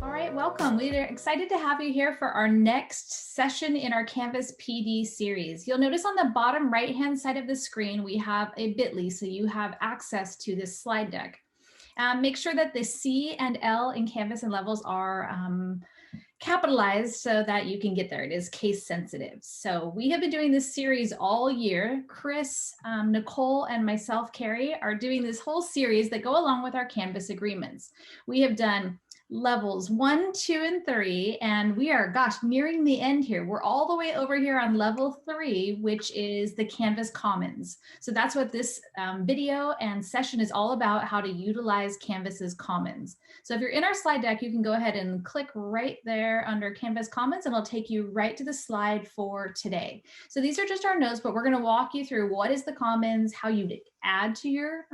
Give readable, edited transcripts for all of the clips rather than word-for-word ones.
All right, welcome. We're excited to have you here for our next session in our Canvas PD series. You'll notice on the bottom right-hand side of the screen, we have a bit.ly, so you have access to this slide deck. Make sure that the C and L in Canvas and Levels are capitalized so that you can get there. It is case sensitive. So we have been doing this series all year. Chris, Nicole, and myself, Carrie, are doing this whole series that go along with our Canvas agreements. We have done levels 1, 2, and 3, and we are, nearing the end here. We're all the way over here on level 3, which is the Canvas Commons. So that's what this video and session is all about, how to utilize Canvas's Commons. So if you're in our slide deck, you can go ahead and click right there under Canvas Commons, and it'll take you right to the slide for today. So these are just our notes, but we're going to walk you through what is the Commons, how you add to your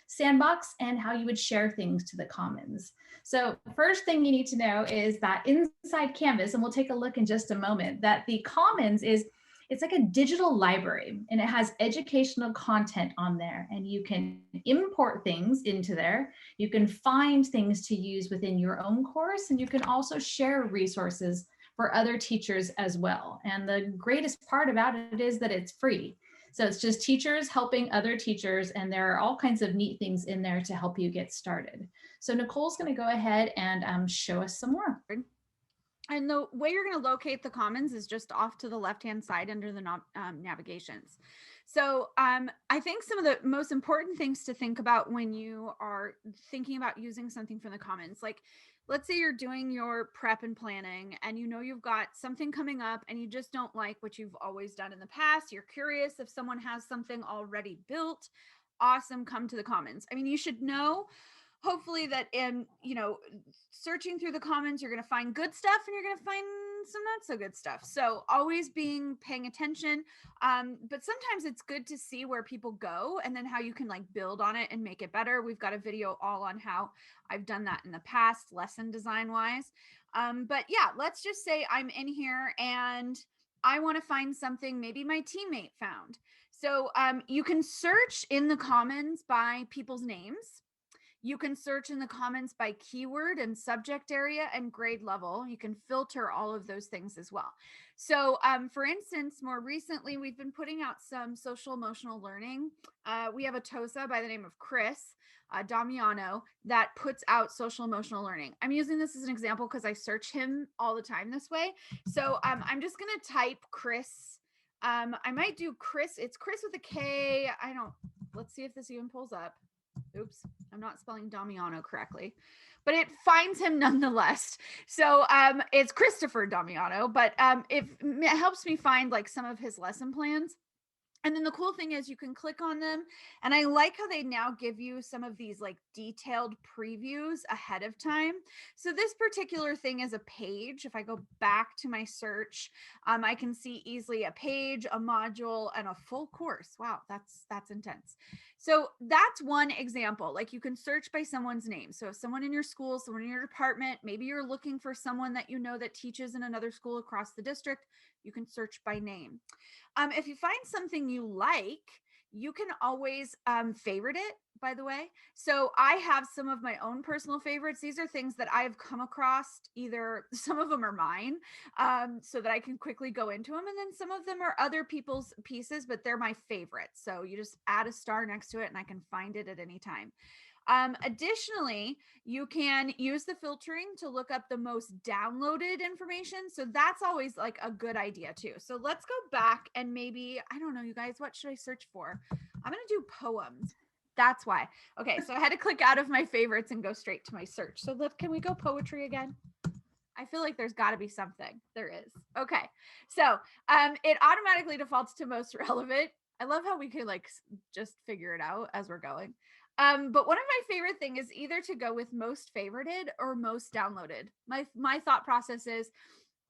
sandbox, and how you would share things to the Commons. So first thing you need to know is that inside Canvas, and we'll take a look in just a moment, that the Commons it's like a digital library, and it has educational content on there, and you can import things into there. You can find things to use within your own course, and you can also share resources for other teachers as well. And the greatest part about it is that it's free. So it's just teachers helping other teachers, and there are all kinds of neat things in there to help you get started. So Nicole's going to go ahead and show us some more. And the way you're going to locate the Commons is just off to the left-hand side under the navigations. So I think some of the most important things to think about when you are thinking about using something from the Commons, like let's say you're doing your prep and planning and you know you've got something coming up and you just don't like what you've always done in the past. You're curious if someone has something already built. Awesome, come to the Commons. I mean, you should know hopefully that in, searching through the Commons, you're going to find good stuff and you're going to find some not so good stuff. So always paying attention. But sometimes it's good to see where people go and then how you can like build on it and make it better. We've got a video all on how I've done that in the past, lesson design wise. But yeah, let's just say I'm in here and I want to find something maybe my teammate found. So you can search in the Commons by people's names. You can search in the Commons by keyword and subject area and grade level. You can filter all of those things as well. So for instance, more recently, we've been putting out some social emotional learning. We have a TOSA by the name of Chris Damiano that puts out social emotional learning. I'm using this as an example because I search him all the time this way. So I'm just going to type Chris. I might do Chris. It's Chris with a K. Let's see if this even pulls up. Oops, I'm not spelling Damiano correctly, but it finds him nonetheless. So it's Christopher Damiano, but it helps me find like some of his lesson plans. And then the cool thing is you can click on them. And I like how they now give you some of these like detailed previews ahead of time. So this particular thing is a page. If I go back to my search, I can see easily a page, a module, and a full course. Wow, that's intense. So that's one example. Like you can search by someone's name. So if someone in your school, someone in your department, maybe you're looking for someone that you know that teaches in another school across the district, you can search by name. If you find something you like, you can always favorite it, by the way. So I have some of my own personal favorites. These are things that I've come across, either some of them are mine, so that I can quickly go into them. And then some of them are other people's pieces, but they're my favorites. So you just add a star next to it and I can find it at any time. Additionally, you can use the filtering to look up the most downloaded information. So that's always like a good idea too. So let's go back and maybe, I don't know, you guys, what should I search for? I'm going to do poems. That's why. Okay. So I had to click out of my favorites and go straight to my search. So can we go poetry again? I feel like there's got to be something. There is. Okay. So it automatically defaults to most relevant. I love how we can like just figure it out as we're going. But one of my favorite thing is either to go with most favorited or most downloaded. My thought process is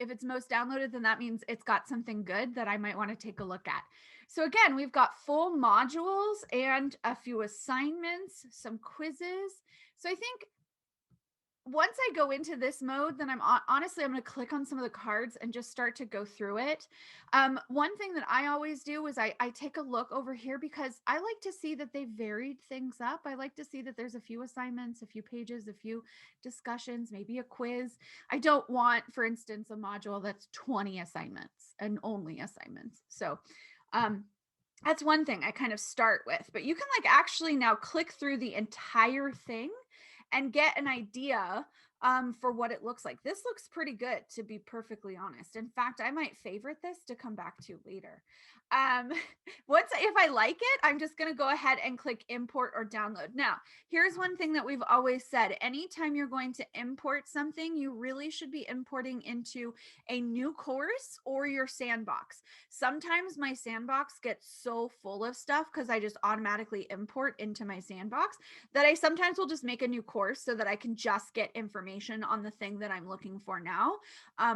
if it's most downloaded, then that means it's got something good that I might want to take a look at. So again, we've got full modules and a few assignments, some quizzes. So I think once I go into this mode, then honestly, I'm going to click on some of the cards and just start to go through it. One thing that I always do is I take a look over here because I like to see that they varied things up. I like to see that there's a few assignments, a few pages, a few discussions, maybe a quiz. I don't want, for instance, a module that's 20 assignments and only assignments. So, that's one thing I kind of start with, but you can like actually now click through the entire thing and get an idea for what it looks like. This looks pretty good, to be perfectly honest. In fact, I might favorite this to come back to later. Um, if I like it, I'm just going to go ahead and click import or download. Now, here's one thing that we've always said. Anytime you're going to import something, you really should be importing into a new course or your sandbox. Sometimes my sandbox gets so full of stuff because I just automatically import into my sandbox that I sometimes will just make a new course so that I can just get information on the thing that I'm looking for now.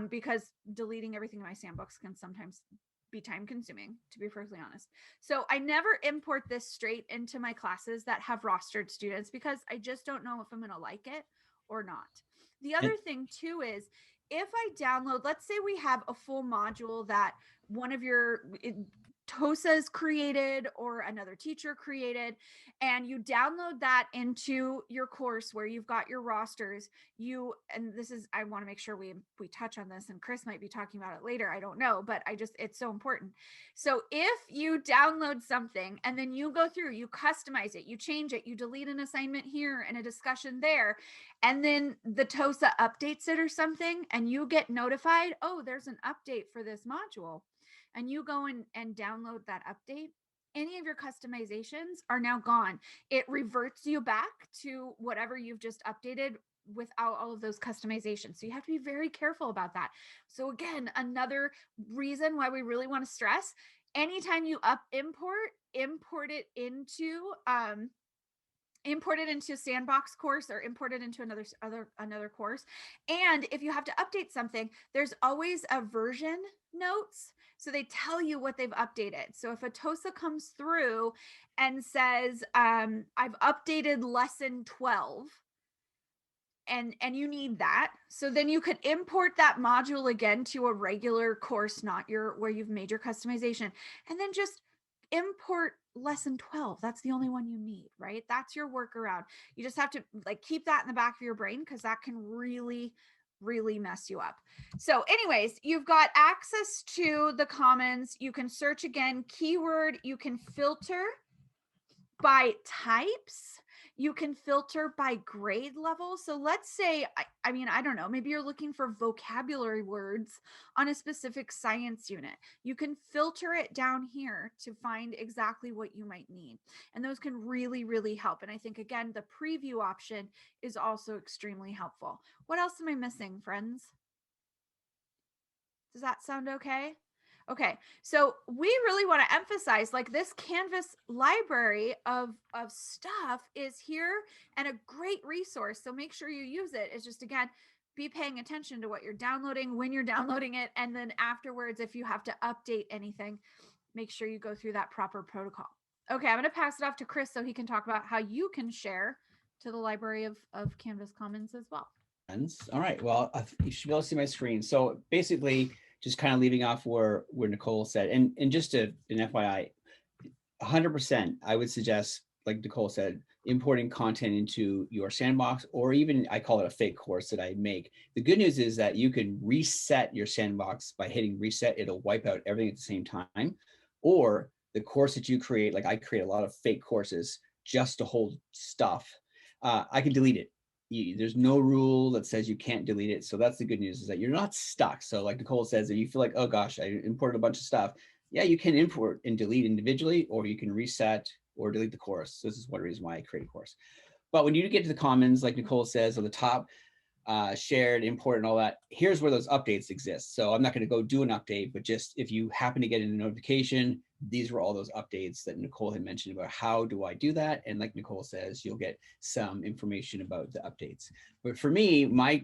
Because deleting everything in my sandbox can sometimes be time consuming, to be perfectly honest. So I never import this straight into my classes that have rostered students because I just don't know if I'm going to like it or not. The other thing too is if I download, let's say we have a full module that one of your TOSA's created or another teacher created, and you download that into your course where you've got your rosters. And this is, I want to make sure we touch on this, and Chris might be talking about it later. I don't know, but it's so important. So if you download something and then you go through, you customize it, you change it, you delete an assignment here and a discussion there, and then the TOSA updates it or something, and you get notified, oh, there's an update for this module, and you go and download that update, any of your customizations are now gone. It reverts you back to whatever you've just updated without all of those customizations. So you have to be very careful about that. So again, another reason why we really want to stress, anytime you import it into sandbox course or import it into another course. And if you have to update something, there's always a version notes. So they tell you what they've updated. So if a TOSA comes through and says, I've updated lesson 12, and you need that, so then you could import that module again to a regular course, not where you've made your customization, and then just import lesson 12. That's the only one you need, right? That's your workaround. You just have to like keep that in the back of your brain because that can really mess you up. So anyways, you've got access to the commons. You can search again, keyword, you can filter by types, you can filter by grade level. So let's say, I mean, I don't know, maybe you're looking for vocabulary words on a specific science unit. You can filter it down here to find exactly what you might need. And those can really help. And I think, again, the preview option is also extremely helpful. What else am I missing, friends? Does that sound okay? Okay, so we really want to emphasize like this Canvas library of stuff is here and a great resource. So make sure you use it. It's just, again, be paying attention to what you're downloading, when you're downloading it, and then afterwards, if you have to update anything, make sure you go through that proper protocol. Okay, I'm going to pass it off to Chris so he can talk about how you can share to the library of Canvas Commons as well. All right, well, you should be able to see my screen. So basically, just kind of leaving off where Nicole said, and just an FYI, 100%, I would suggest, like Nicole said, importing content into your sandbox, or even I call it a fake course that I make. The good news is that you can reset your sandbox by hitting reset. It'll wipe out everything at the same time. Or the course that you create, like I create a lot of fake courses just to hold stuff. I can delete it. There's no rule that says you can't delete it. So that's the good news, is that you're not stuck. So like Nicole says, that you feel like, oh gosh, I imported a bunch of stuff. Yeah, you can import and delete individually, or you can reset or delete the course. So this is one reason why I create a course. But when you get to the commons, like Nicole says, on the top, shared, import, and all that, here's where those updates exist. So I'm not going to go do an update, but just if you happen to get a notification, these were all those updates that Nicole had mentioned about how do I do that. And like Nicole says, you'll get some information about the updates. But for me, my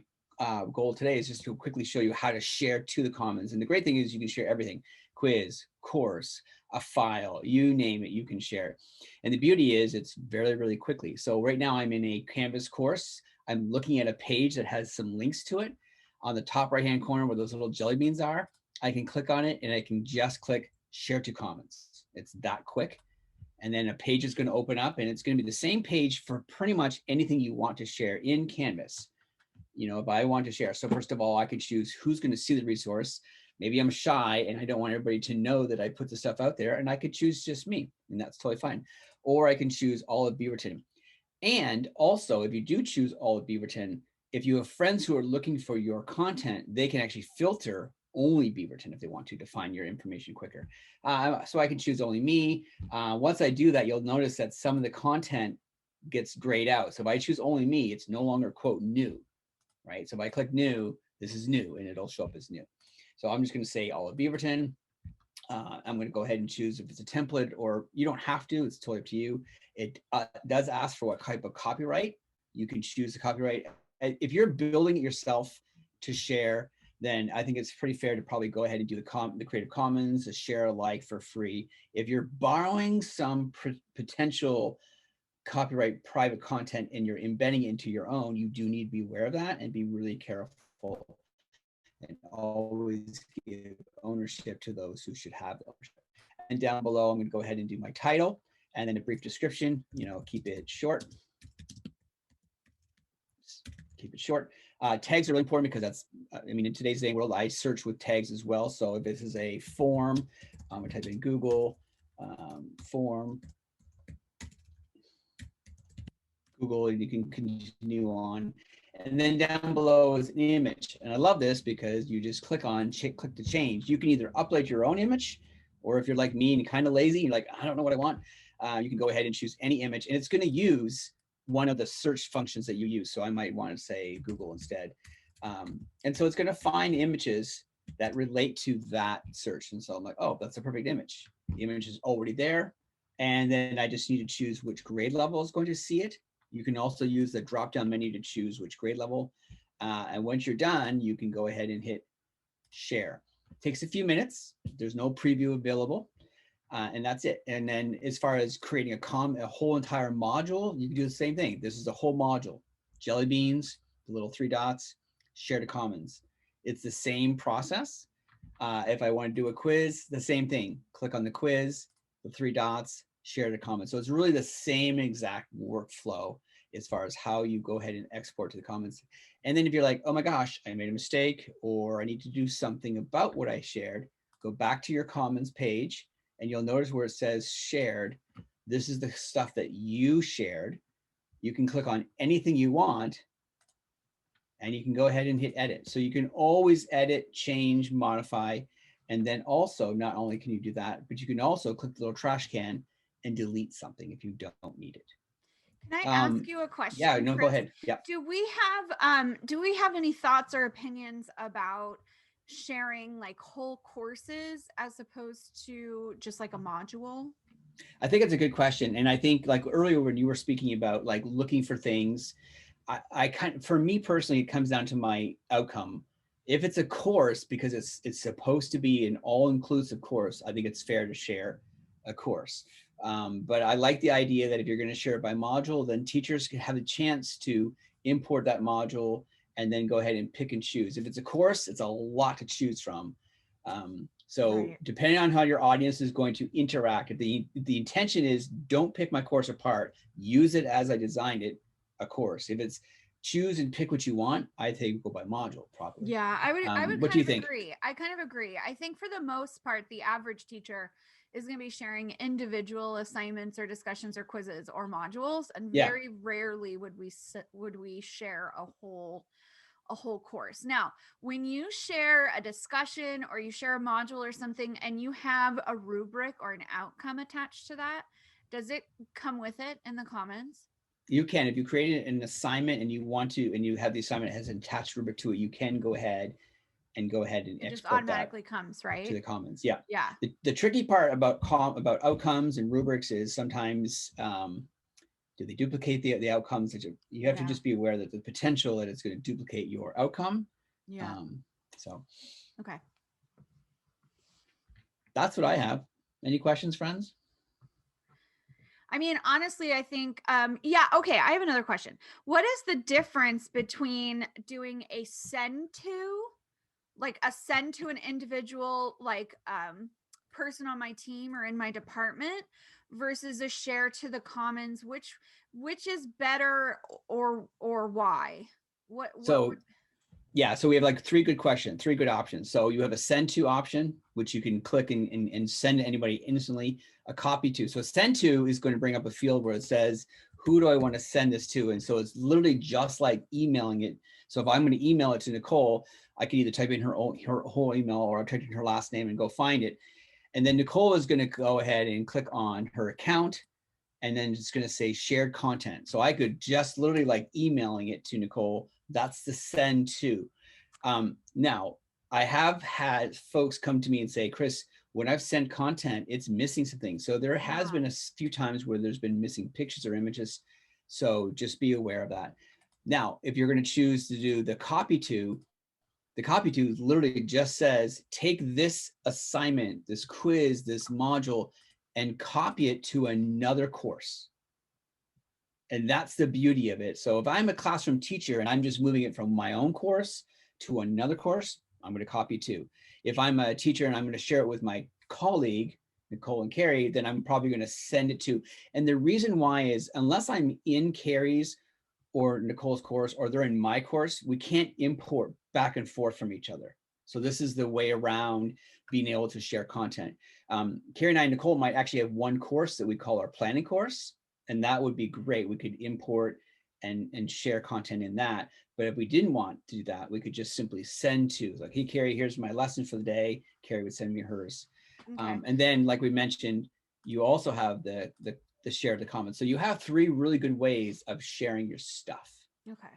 goal today is just to quickly show you how to share to the commons. And the great thing is you can share everything: quiz, course, a file, you name it, you can share it. And the beauty is it's really quickly. So right now I'm in a Canvas course. I'm looking at a page that has some links to it. On the top right-hand corner where those little jelly beans are, I can click on it and I can just click share to comments. It's that quick. And then a page is going to open up and it's going to be the same page for pretty much anything you want to share in Canvas. You know, if I want to share. So first of all, I could choose who's going to see the resource. Maybe I'm shy and I don't want everybody to know that I put the stuff out there, and I could choose just me, and that's totally fine. Or I can choose all of Beaverton. And also, if you do choose all of Beaverton, if you have friends who are looking for your content, they can actually filter only Beaverton if they want to find your information quicker. So I can choose only me. Once I do that, you'll notice that some of the content gets grayed out. So if I choose only me, it's no longer quote new, right? So if I click new, this is new and it'll show up as new. So I'm just going to say all of Beaverton. I'm going to go ahead and choose if it's a template, or you don't have to, it's totally up to you. It does ask for what type of copyright. You can choose the copyright. If you're building it yourself to share, then I think it's pretty fair to probably go ahead and do the Creative Commons, the share alike for free. If you're borrowing some potential copyright private content and you're embedding it into your own, you do need to be aware of that and be really careful. And always give ownership to those who should have the ownership. And down below, I'm going to go ahead and do my title and then a brief description. You know, keep it short. Keep it short. Tags are really important because that's, I mean, in today's day world, I search with tags as well. So if this is a form, I'm going to type in Google form, Google, and you can continue on. And then down below is an image. And I love this because you just click to change. You can either upload your own image, or if you're like me and kind of lazy, you're like, I don't know what I want. You can go ahead and choose any image, and it's going to use one of the search functions that you use. So I might want to say Google instead. And so it's going to find images that relate to that search. And so I'm like, oh, that's a perfect image. The image is already there. And then I just need to choose which grade level is going to see it. You can also use the drop-down menu to choose which grade level. And once you're done, you can go ahead and hit share. It takes a few minutes. There's no preview available. And that's it. And then as far as creating a whole entire module, you can do the same thing. This is a whole module. Jelly beans, the little 3 dots, share to commons. It's the same process. If I want to do a quiz, the same thing. Click on the quiz, the 3 dots, share to comments. So it's really the same exact workflow as far as how you go ahead and export to the comments. And then if you're like, oh my gosh, I made a mistake, or I need to do something about what I shared, go back to your comments page and you'll notice where it says shared. This is the stuff that you shared. You can click on anything you want and you can go ahead and hit edit. So you can always edit, change, modify. And then also, not only can you do that, but you can also click the little trash can and delete something if you don't need it. Can I ask you a question? Yeah, no, Chris? go ahead. Yeah. Do we have any thoughts or opinions about sharing like whole courses as opposed to just like a module? I think it's a good question. And I think like earlier when you were speaking about like looking for things, for me personally, it comes down to my outcome. If it's a course, because it's supposed to be an all-inclusive course, I think it's fair to share a course. But I like the idea that if you're going to share it by module, then teachers can have a chance to import that module and then go ahead and pick and choose. If it's a course, it's a lot to choose from. So right. Depending on how your audience is going to interact, if the intention is don't pick my course apart, use it as I designed it, a course. If it's choose and pick what you want, I think go by module probably. Yeah, I would what do you think? Agree. I kind of agree. I think for the most part, the average teacher is going to be sharing individual assignments or discussions or quizzes or modules, and very rarely would we share a whole course. Now, when you share a discussion or you share a module or something and you have a rubric or an outcome attached to that, does it come with it in the comments? You can, if you create an assignment and you want to, and you have the assignment has an attached rubric to it, you can go ahead and it just automatically comes right to the comments. Yeah. Yeah. The tricky part about outcomes and rubrics is sometimes do they duplicate the outcomes? You have to just be aware that the potential that it's going to duplicate your outcome. Yeah. So. Okay. That's what I have. Any questions, friends? I mean, honestly, I think, yeah, okay, I have another question. What is the difference between doing a send to, like a send to an individual, like person on my team or in my department versus a share to the commons? Which is better, or why? What So would, yeah, so we have like three good options. So you have a send to option, which you can click and send to anybody instantly. A copy to. So send to is going to bring up a field where it says, who do I want to send this to? And so it's literally just like emailing it. So if I'm going to email it to Nicole, I can either type in her whole email, or I'll type in her last name and go find it. And then Nicole is going to go ahead and click on her account, and then it's going to say shared content. So I could just literally like emailing it to Nicole. That's the send to. Now, I have had folks come to me and say, Chris, when I've sent content, it's missing something. So there has been a few times where there's been missing pictures or images. So just be aware of that. Now, if you're going to choose to do the copy to literally just says, take this assignment, this quiz, this module, and copy it to another course. And that's the beauty of it. So if I'm a classroom teacher and I'm just moving it from my own course to another course, I'm going to copy to. If I'm a teacher and I'm going to share it with my colleague, Nicole and Carrie, then I'm probably going to send it to. And the reason why is, unless I'm in Carrie's or Nicole's course, or they're in my course, we can't import back and forth from each other. So this is the way around being able to share content. Carrie and I, Nicole, might actually have one course that we call our planning course, and that would be great. We could import and share content in that. But if we didn't want to do that, we could just simply send to, like, hey, Carrie, here's my lesson for the day. Carrie would send me hers. okay. And then, like we mentioned, you also have the share the comments. So you have three really good ways of sharing your stuff. Okay.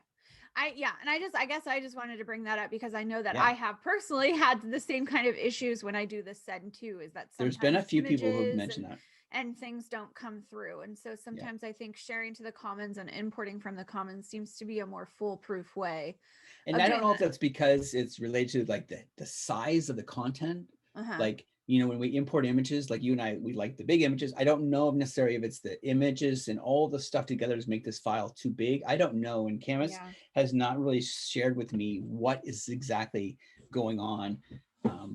And I guess I just wanted to bring that up because I know that Yeah. I have personally had the same kind of issues when I do the send to, is that There's been a sometimes few people who've images mentioned that. and things don't come through. And so sometimes I think sharing to the commons and importing from the commons seems to be a more foolproof way. And I don't know if that's because it's related to like the size of the content. Like, you know, when we import images, like you and I, we like the big images. I don't know necessarily if it's the images and all the stuff together to make this file too big. I don't know. And Canvas has not really shared with me what is exactly going on.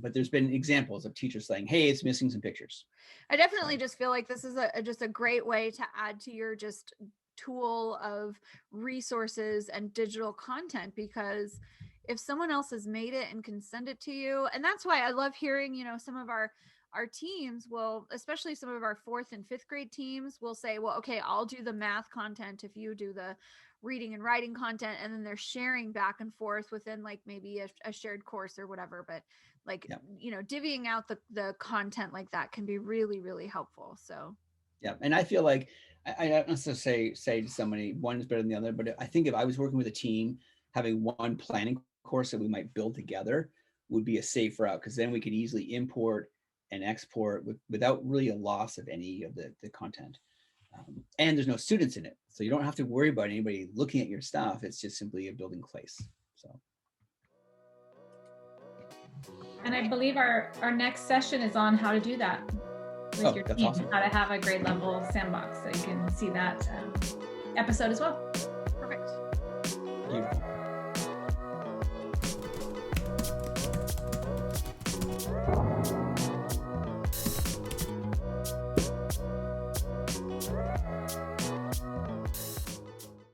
But there's been examples of teachers saying, hey, it's missing some pictures. I definitely just feel like this is just a great way to add to your just tool of resources and digital content, because if someone else has made it and can send it to you, and that's why I love hearing, you know, some of our teams will, especially some of our 4th and 5th grade teams will say, well, okay, I'll do the math content if you do the reading and writing content, and then they're sharing back and forth within like maybe a shared course or whatever. But like, you know, divvying out the content like that can be really, really helpful. So yeah, and I feel like I don't necessarily say to somebody one is better than the other, but I think if I was working with a team, having one planning course that we might build together would be a safe route, because then we could easily import and export without really a loss of any of the content. And there's no students in it, so you don't have to worry about anybody looking at your stuff. It's just simply a building place. So. And I believe our next session is on how to do that with your team, awesome. How to have a grade level sandbox. So you can see that episode as well. perfect. Beautiful.